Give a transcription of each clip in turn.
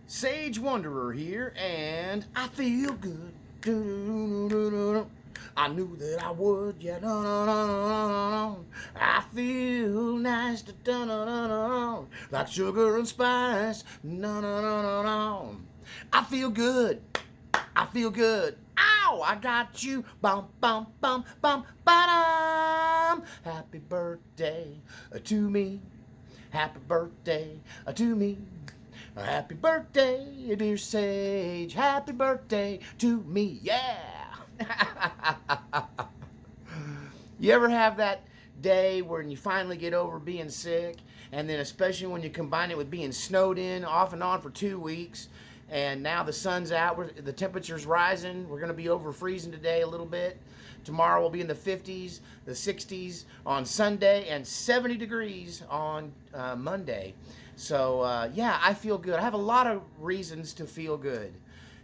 Sage Wanderer here, and I feel good. Do-do-do-do-do-do. I knew that I would, yeah. No. I feel nice, da-da-da-da. Like sugar and spice. No. I feel good. I feel good. Ow! I got you. Bum bum bum bum ba-dum. Happy birthday to me. Happy birthday to me. Happy birthday, dear Sage. Happy birthday to me. Yeah. You ever have that day when you finally get over being sick, and then especially when you combine it with being snowed in off and on for 2 weeks, and now the sun's out, the temperature's rising, we're going to be over freezing today a little bit. Tomorrow we'll be in the 50s, the 60s on Sunday, and 70 degrees on Monday. So yeah, I feel good. I have a lot of reasons to feel good.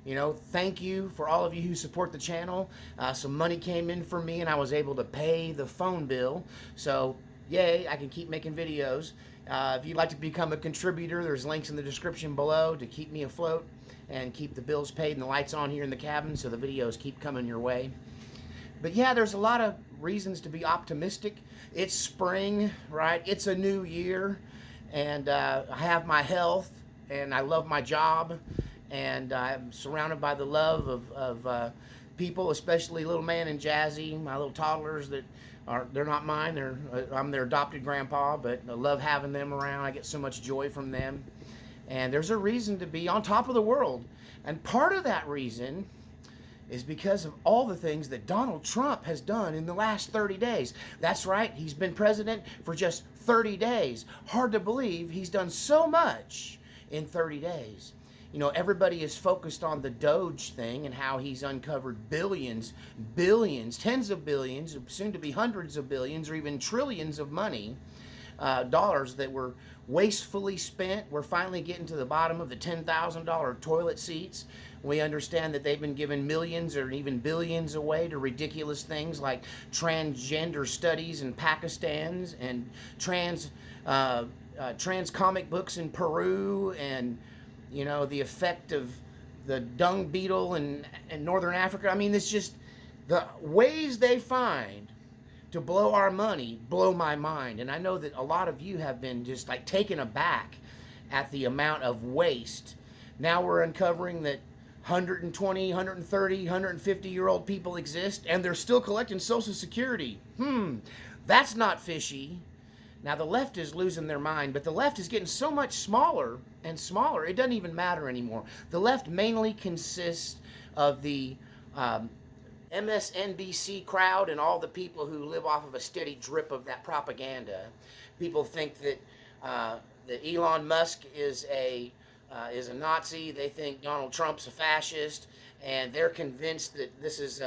You know, thank you for all of you who support the channel. Some money came in for me and I was able to pay the phone bill. So yay, I can keep making videos. If you'd like to become a contributor, there's links in the description below to keep me afloat and keep the bills paid and the lights on here in the cabin so the videos keep coming your way. But yeah, there's a lot of reasons to be optimistic. It's spring, right? It's a new year, and I have my health, and I love my job, and I'm surrounded by the love of people, especially little man and Jazzy, my little toddlers that they're not mine. I'm their adopted grandpa, but I love having them around. I get so much joy from them, and there's a reason to be on top of the world, and part of that reason is because of all the things that Donald Trump has done in the last 30 days. That's right, he's been president for just 30 days. Hard to believe he's done so much in 30 days. You know, everybody is focused on the Doge thing and how he's uncovered billions, tens of billions, soon to be hundreds of billions or even trillions of money, dollars that were wastefully spent. We're finally getting to the bottom of the $10,000 toilet seats. We understand that they've been giving millions or even billions away to ridiculous things like transgender studies in Pakistan and trans comic books in Peru, and you know, the effect of the dung beetle in northern Africa. I mean, it's just the ways they find to blow our money blow my mind. And I know that a lot of you have been just like taken aback at the amount of waste. Now we're uncovering that 120, 130, 150-year-old people exist, and they're still collecting Social Security. That's not fishy. Now the left is losing their mind, but the left is getting so much smaller and smaller, it doesn't even matter anymore. The left mainly consists of the MSNBC crowd and all the people who live off of a steady drip of that propaganda. People think that Elon Musk is a Nazi. They think Donald Trump's a fascist, and they're convinced that this is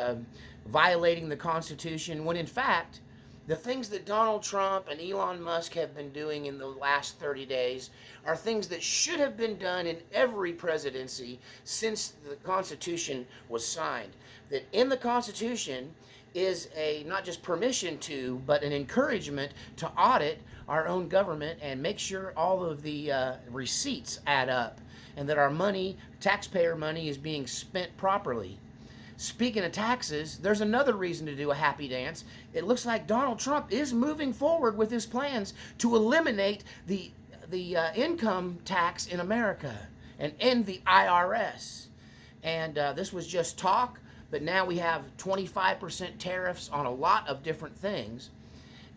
violating the Constitution, when in fact, the things that Donald Trump and Elon Musk have been doing in the last 30 days are things that should have been done in every presidency since the Constitution was signed. That in the Constitution is a not just permission to, but an encouragement to audit our own government and make sure all of the receipts add up, and that our money, taxpayer money, is being spent properly. Speaking of taxes, there's another reason to do a happy dance. It looks like Donald Trump is moving forward with his plans to eliminate the income tax in America and end the IRS. And this was just talk, but now we have 25% tariffs on a lot of different things.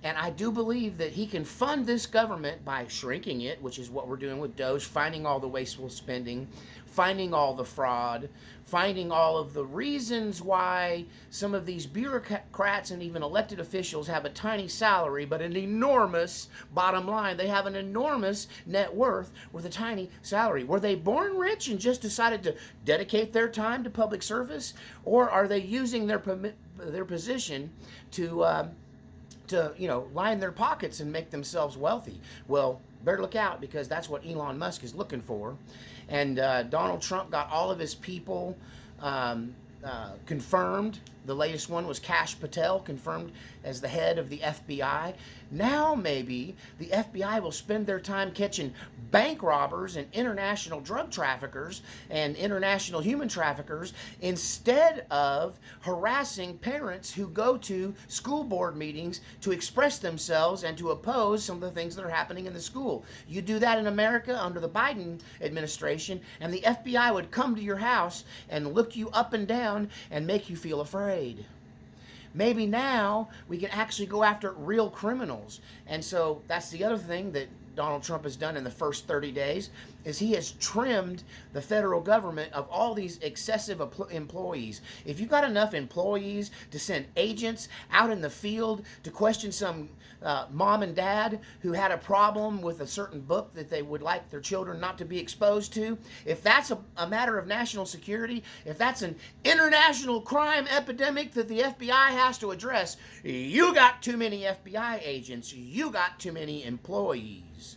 And I do believe that he can fund this government by shrinking it, which is what we're doing with Doge, finding all the wasteful spending, finding all the fraud, finding all of the reasons why some of these bureaucrats and even elected officials have a tiny salary, but an enormous bottom line. They have an enormous net worth with a tiny salary. Were they born rich and just decided to dedicate their time to public service? Or are they using their position to line their pockets and make themselves wealthy? Well, better look out, because that's what Elon Musk is looking for. And Donald Trump got all of his people confirmed The latest one was Kash Patel, confirmed as the head of the FBI. Now maybe the FBI will spend their time catching bank robbers and international drug traffickers and international human traffickers instead of harassing parents who go to school board meetings to express themselves and to oppose some of the things that are happening in the school. You do that in America under the Biden administration, and the FBI would come to your house and look you up and down and make you feel afraid. Maybe now we can actually go after real criminals. And so that's the other thing that Donald Trump has done in the first 30 days is he has trimmed the federal government of all these excessive employees. If you got enough employees to send agents out in the field to question some mom and dad who had a problem with a certain book that they would like their children not to be exposed to, if that's a matter of national security, if that's an international crime epidemic that the FBI has to address, you got too many FBI agents, you got too many employees.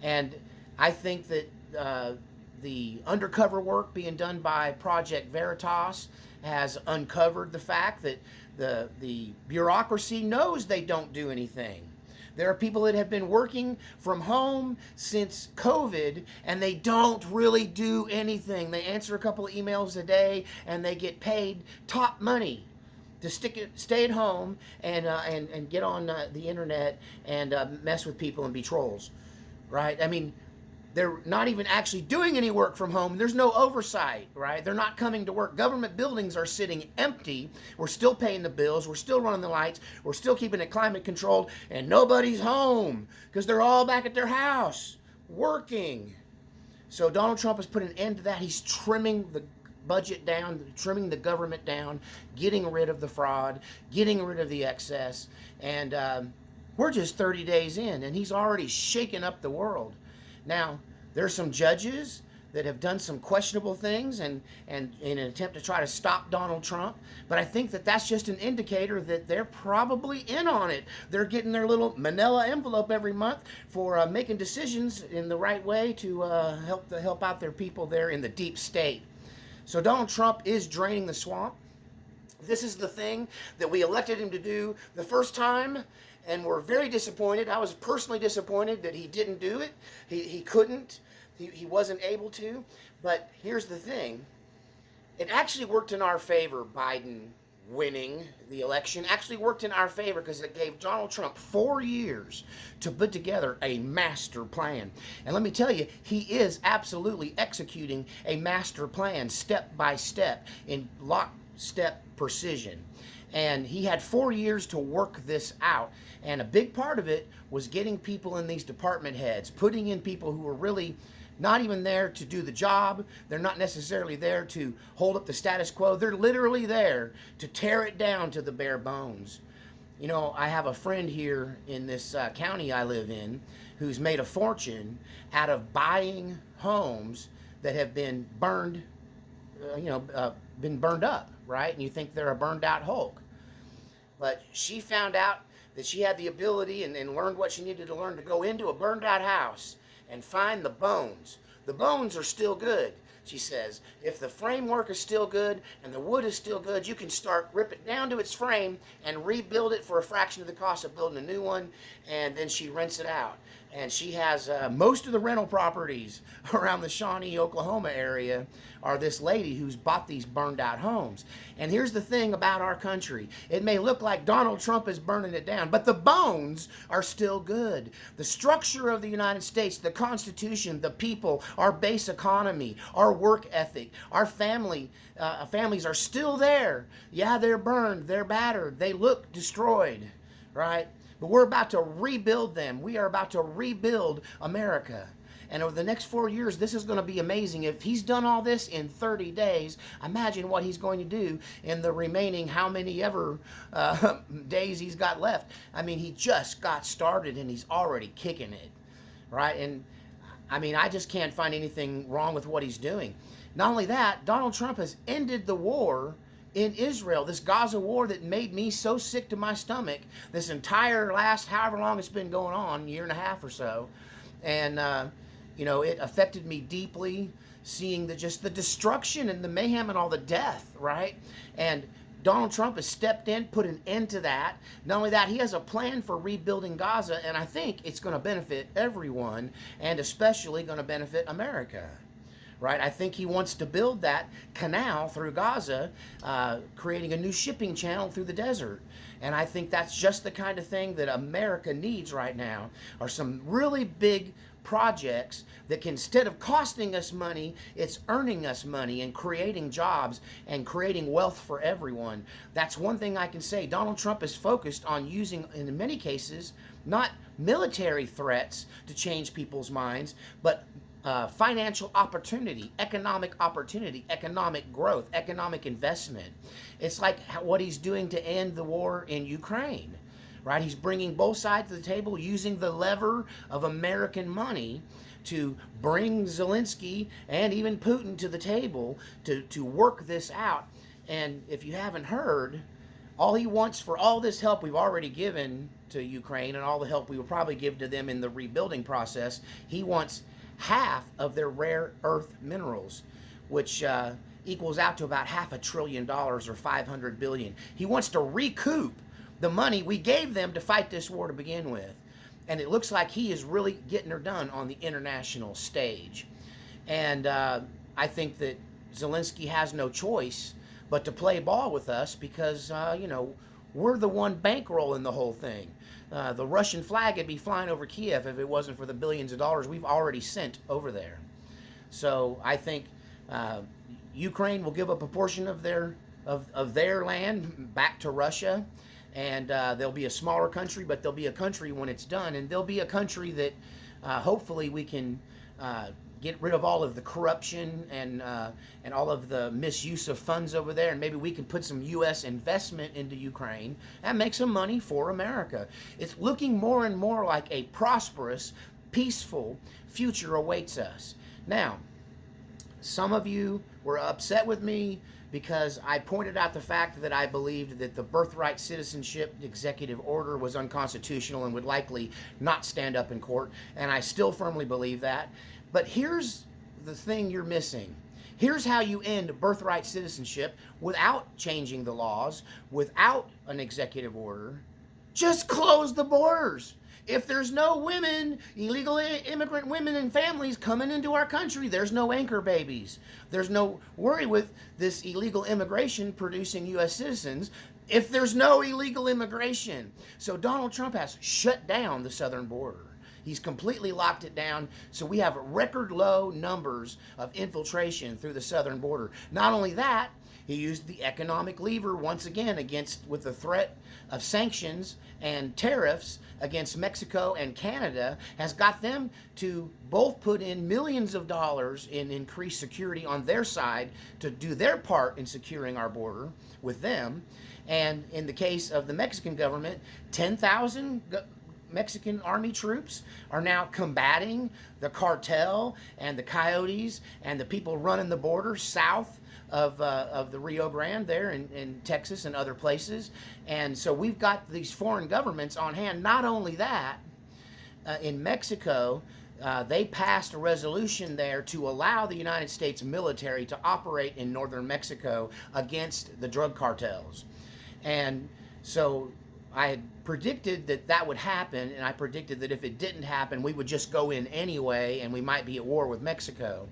And I think that the undercover work being done by Project Veritas has uncovered the fact that the bureaucracy knows they don't do anything. There are people that have been working from home since COVID, and they don't really do anything. They answer a couple of emails a day, and they get paid top money to stay at home and get on the internet and mess with people and be trolls, right? I mean, they're not even actually doing any work from home. There's no oversight, right? They're not coming to work. Government buildings are sitting empty. We're still paying the bills. We're still running the lights. We're still keeping it climate controlled, and nobody's home because they're all back at their house working. So Donald Trump has put an end to that. He's trimming the budget down, trimming the government down, getting rid of the fraud, getting rid of the excess. And we're just 30 days in, and he's already shaken up the world. Now, there's some judges that have done some questionable things and in an attempt to try to stop Donald Trump, but I think that that's just an indicator that they're probably in on it. They're getting their little manila envelope every month for making decisions in the right way to help out their people there in the deep state. So Donald Trump is draining the swamp. This is the thing that we elected him to do the first time, and we're very disappointed. I was personally disappointed that he didn't do it. He couldn't. He wasn't able to. But here's the thing. It actually worked in our favor, Biden winning the election. Actually worked in our favor because it gave Donald Trump 4 years to put together a master plan. And let me tell you, he is absolutely executing a master plan step by step in lockstep precision. And he had 4 years to work this out. And a big part of it was getting people in these department heads, putting in people who were really not even there to do the job. They're not necessarily there to hold up the status quo. They're literally there to tear it down to the bare bones. You know, I have a friend here in this county I live in who's made a fortune out of buying homes that have been burned, been burned up, right? And you think they're a burned out Hulk. But she found out that she had the ability and learned what she needed to learn to go into a burned out house and find the bones. The bones are still good, she says. If the framework is still good and the wood is still good, you can rip it down to its frame and rebuild it for a fraction of the cost of building a new one, and then she rents it out. And she has most of the rental properties around the Shawnee, Oklahoma area are this lady who's bought these burned out homes. And here's the thing about our country. It may look like Donald Trump is burning it down, but the bones are still good. The structure of the United States, the Constitution, the people, our base economy, our work ethic, our families are still there. Yeah, they're burned, they're battered, they look destroyed, right? But we're about to rebuild them. We are about to rebuild America. And over the next 4 years, this is going to be amazing. If he's done all this in 30 days, imagine what he's going to do in the remaining how many ever days he's got left. I mean, he just got started and he's already kicking it, right? And I mean, I just can't find anything wrong with what he's doing. Not only that, Donald Trump has ended the war in Israel, this Gaza war that made me so sick to my stomach this entire last however long it's been going on, year and a half or so. And it affected me deeply, seeing just the destruction and the mayhem and all the death, right? And Donald Trump has stepped in, put an end to that. Not only that, he has a plan for rebuilding Gaza, and I think it's going to benefit everyone, and especially going to benefit America. Right? I think he wants to build that canal through Gaza, creating a new shipping channel through the desert. And I think that's just the kind of thing that America needs right now, are some really big projects that can, instead of costing us money, it's earning us money and creating jobs and creating wealth for everyone. That's one thing I can say. Donald Trump is focused on using, in many cases, not military threats to change people's minds, but financial opportunity, economic growth, economic investment. It's like what he's doing to end the war in Ukraine, right? He's bringing both sides to the table, using the lever of American money to bring Zelensky and even Putin to the table to work this out. And if you haven't heard, all he wants for all this help we've already given to Ukraine and all the help we will probably give to them in the rebuilding process, he wants half of their rare earth minerals, which equals out to about $500 billion or 500 billion. He wants to recoup the money we gave them to fight this war to begin with. And it looks like he is really getting her done on the international stage. And I think that Zelensky has no choice but to play ball with us because, we're the one bankrolling the whole thing. The Russian flag would be flying over Kiev if it wasn't for the billions of dollars we've already sent over there. So I think Ukraine will give up a portion of their land back to Russia, and they'll be a smaller country, but they'll be a country when it's done, and they'll be a country that hopefully we can get rid of all of the corruption and all of the misuse of funds over there, and maybe we can put some U.S. investment into Ukraine and make some money for America. It's looking more and more like a prosperous, peaceful future awaits us. Now, some of you were upset with me because I pointed out the fact that I believed that the birthright citizenship executive order was unconstitutional and would likely not stand up in court, and I still firmly believe that. But here's the thing you're missing. Here's how you end birthright citizenship without changing the laws, without an executive order. Just close the borders. If there's no women, illegal immigrant women and families coming into our country, there's no anchor babies. There's no worry with this illegal immigration producing U.S. citizens if there's no illegal immigration. So Donald Trump has shut down the southern border. He's completely locked it down, so we have record low numbers of infiltration through the southern border. Not only that, he used the economic lever once again with the threat of sanctions and tariffs against Mexico and Canada, has got them to both put in millions of dollars in increased security on their side to do their part in securing our border with them. And in the case of the Mexican government, 10,000 Mexican army troops are now combating the cartel and the coyotes and the people running the border south of the Rio Grande there in Texas and other places. And so we've got these foreign governments on hand. Not only that, in Mexico, they passed a resolution there to allow the United States military to operate in northern Mexico against the drug cartels. And so I had predicted that would happen, and I predicted that if it didn't happen, we would just go in anyway, and we might be at war with Mexico.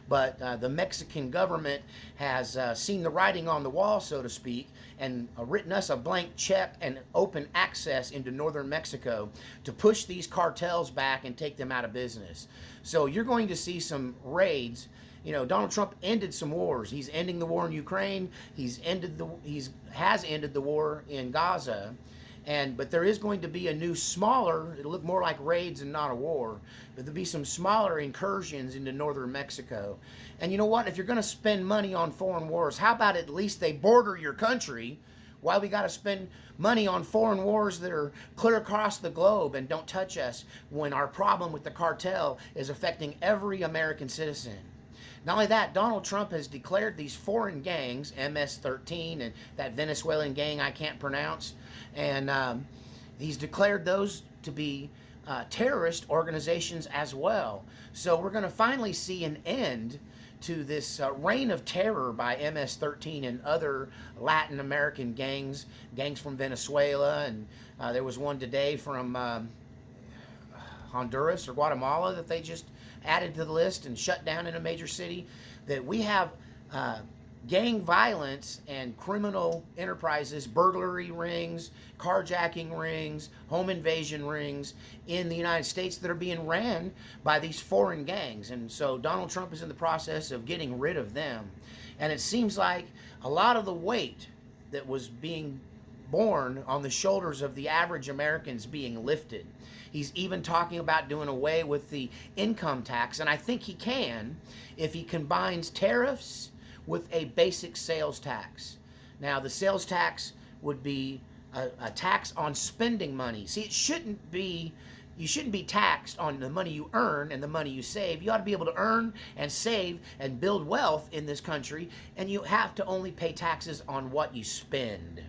But the Mexican government has seen the writing on the wall, so to speak, and written us a blank check and open access into northern Mexico to push these cartels back and take them out of business. So you're going to see some raids. Donald Trump ended some wars. He's ending the war in Ukraine. He has ended the war in Gaza. But there is going to be a new smaller, it'll look more like raids and not a war, but there'll be some smaller incursions into northern Mexico. And you know what? If you're going to spend money on foreign wars, how about at least they border your country? Why we got to spend money on foreign wars that are clear across the globe and don't touch us when our problem with the cartel is affecting every American citizen? Not only that, Donald Trump has declared these foreign gangs, MS-13 and that Venezuelan gang I can't pronounce, and he's declared those to be terrorist organizations as well. So we're going to finally see an end to this reign of terror by MS-13 and other Latin American gangs from Venezuela, and there was one today from Honduras or Guatemala that they just added to the list and shut down in a major city. That we have gang violence and criminal enterprises, burglary rings, carjacking rings, home invasion rings in the United States that are being ran by these foreign gangs. And so Donald Trump is in the process of getting rid of them. And it seems like a lot of the weight that was being borne on the shoulders of the average Americans being lifted. He's even talking about doing away with the income tax, and I think he can if he combines tariffs with a basic sales tax. Now, the sales tax would be a tax on spending money. See, you shouldn't be taxed on the money you earn and the money you save. You ought to be able to earn and save and build wealth in this country, and you have to only pay taxes on what you spend,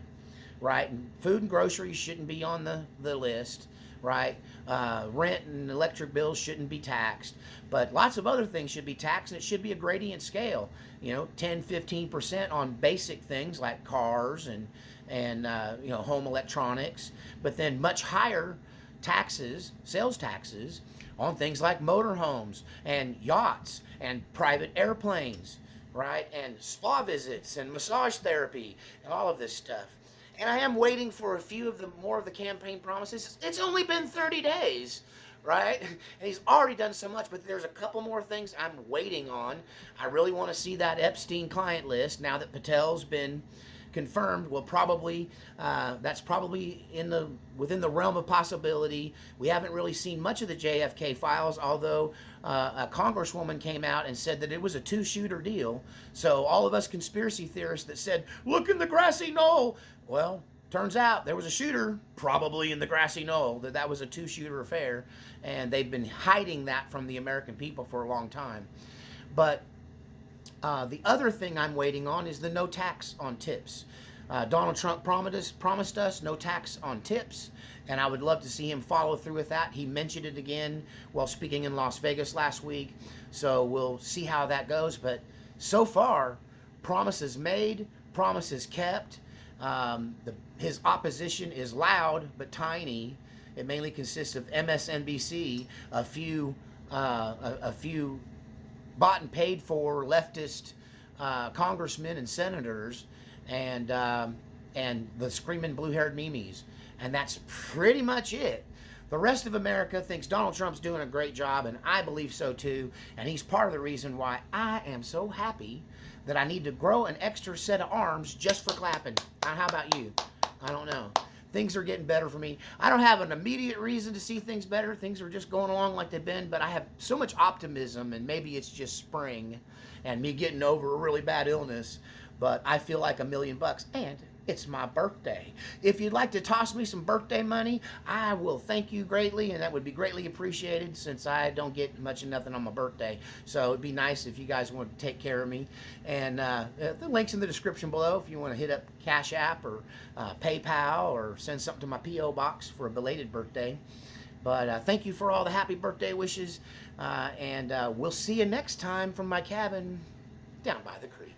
right? And food and groceries shouldn't be on the list, right? Rent and electric bills shouldn't be taxed, but lots of other things should be taxed, and it should be a gradient scale, 10-15% on basic things like cars and home electronics, but then much higher taxes, sales taxes, on things like motorhomes and yachts and private airplanes, right? And spa visits and massage therapy and all of this stuff. And I am waiting for a few of more of the campaign promises. It's only been 30 days, right? And he's already done so much, but there's a couple more things I'm waiting on. I really want to see that Epstein client list now that Patel's been confirmed. Will probably that's probably within the realm of possibility. We haven't really seen much of the JFK files, although a congresswoman came out and said that it was a two-shooter deal. So all of us conspiracy theorists that said, look in the grassy knoll, well, turns out there was a shooter probably in the grassy knoll, that was a two-shooter affair, and they've been hiding that from the American people for a long time. But the other thing I'm waiting on is the no tax on tips. Donald Trump promised us no tax on tips, and I would love to see him follow through with that. He mentioned it again while speaking in Las Vegas last week, so we'll see how that goes. But so far, promises made, promises kept. His opposition is loud but tiny. It mainly consists of MSNBC, a few bought and paid for leftist congressmen and senators, and the screaming blue-haired memes, and that's pretty much it. The rest of America thinks Donald Trump's doing a great job, and I believe so too, and he's part of the reason why I am so happy that I need to grow an extra set of arms just for clapping. How about you? I don't know. Things are getting better for me. I don't have an immediate reason to see things better. Things are just going along like they've been, but I have so much optimism, and maybe it's just spring and me getting over a really bad illness, but I feel like $1,000,000, and it's my birthday. If you'd like to toss me some birthday money, I will thank you greatly, and that would be greatly appreciated since I don't get much of nothing on my birthday. So it'd be nice if you guys want to take care of me. And the link's in the description below if you want to hit up Cash App or PayPal or send something to my P.O. box for a belated birthday. But thank you for all the happy birthday wishes, and we'll see you next time from my cabin down by the creek.